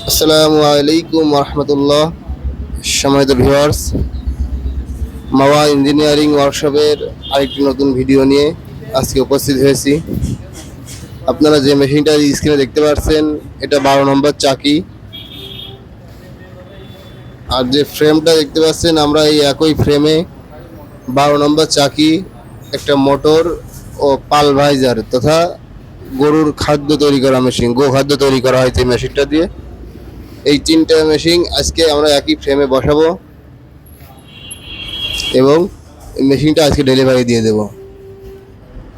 আসসালামু আলাইকুম রহমতুল্লাহ। সম্মানিত ভিউয়ার্স, মাওয়া ইঞ্জিনিয়ারিং ওয়ার্কশপের আরেকটি নতুন ভিডিও নিয়ে আজকে উপস্থিত হয়েছি। আপনারা যে মেশিনটা স্ক্রিনে দেখতে পাচ্ছেন এটা 12 নম্বর চাকি, আর যে ফ্রেমটা দেখতে পাচ্ছেন আমরা এই একই ফ্রেমে 12 নম্বর চাকি, একটা মোটর ও পালভাইজার তথা গরুর খাদ্য তৈরি করা মেশিন, গোখাদ্য তৈরি করা হয়েছে মেশিনটা দিয়ে। এই তিনটা মেশিন আজকে আমরা একই ফ্রেমে বসাবো এবং মেশিনটা আজকে ডেলিভারি দিয়ে দেব।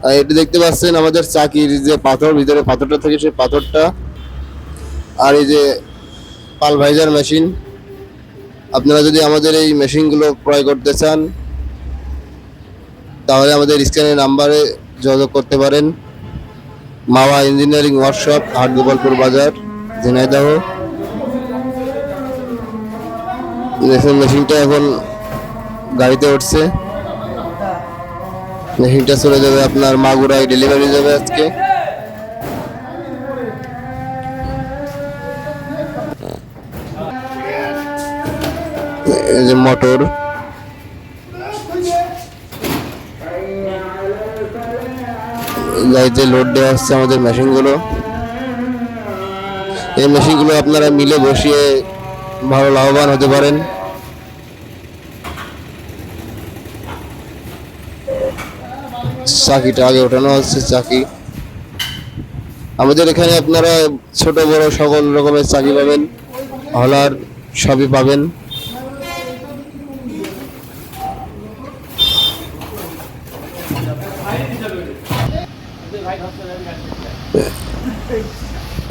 আর এটা দেখতে পাচ্ছেন আমাদের চাকির যে পাথর, ভিতরে পাথরটা থাকে সেই পাথরটা, আর এই যে পালভাইজার মেশিন। আপনারা যদি আমাদের এই মেশিনগুলো ক্রয় করতে চান তাহলে আমাদের স্ক্রিনের নাম্বারে যোগাযোগ করতে পারেন। মাওয়া ইঞ্জিনিয়ারিং ওয়ার্কশপ, হাটগোপালপুর বাজার, ঝিনাইদহ। মেশিনটা এখন গাড়িতে উঠছে, মেশিনটা চলে যাবে আপনার মাগুরায়, ডেলিভারি যাবে আজকে। এই যে মোটর, গাড়িতে লোড দেওয়া হচ্ছে আমাদের মেশিনগুলো। এই মেশিনগুলো আপনারা মিলে বসিয়ে ভালো লাভবান হতে পারেন। চাকিটা আগে ওঠানো হচ্ছে চাকি। আমাদের এখানে আপনারা ছোট বড় সকল রকমের চাকি পাবেন, হলার সবই পাবেন।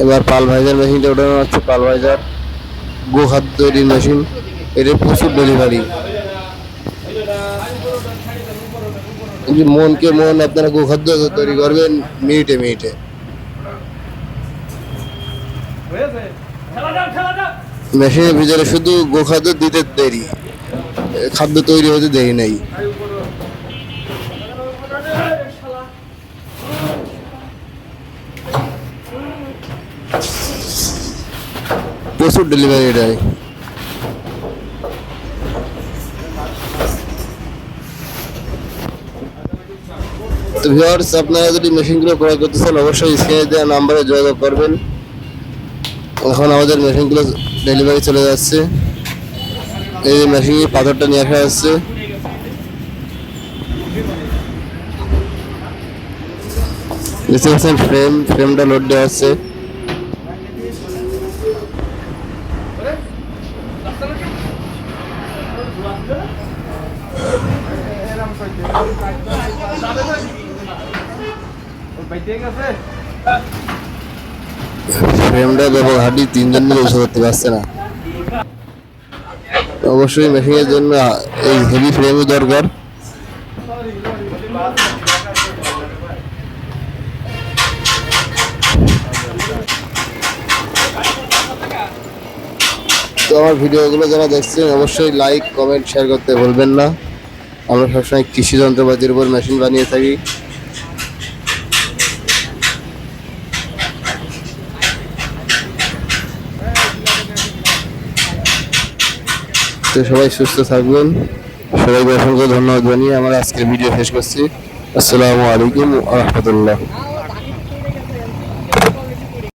এবার পালভাইজার মেশিনটা ওঠানো হচ্ছে। পালভাইজার গোখাদ্য তৈরির মেশিন, এটা প্রচুর ডেলিভারি। মনকে মন আপনারা গোখাদ্য তৈরি করবেন মিনিটে মিনিটে। মেশিনের ভিতরে শুধু গোখাদ্য দিতে দেরি, খাদ্য তৈরি হতে দেরি নাই। প্রচুর ডেলিভারি এটাই। তো ভিউয়ার্স, আপনারা যদি মেশিনগুলো ক্রয় করতে চান অবশ্যই স্ক্রিনে দেওয়া নাম্বারে যোগাযোগ করবেন। এখন আমাদের মেশিনগুলো ডেলিভারি চলে যাচ্ছে। এই মেশিনে পাথরটা নিয়ে আসা হচ্ছে। দেখতে পাচ্ছেন ফ্রেমটা লোড দেওয়া হচ্ছে। ফ্রেমটা ব্যাপক হাঁটি, তিনজন মিলে উঁচু করতে পারছে না। অবশ্যই মেশিনের জন্য এই হেভি ফ্রেমই দরকার। তো আমার ভিডিওগুলো যারা দেখছেন অবশ্যই লাইক, কমেন্ট, শেয়ার করতে ভুলবেন না। আমরা সবসময় কৃষি যন্ত্রপাতির উপর মেশিন বানিয়ে থাকি। তো সবাই সুস্থ থাকবেন। সবাইকে অসংখ্য ধন্যবাদ জানিয়ে আমার আজকের ভিডিও শেষ করছি। আসসালামু আলাইকুম ওয়া রাহমাতুল্লাহ।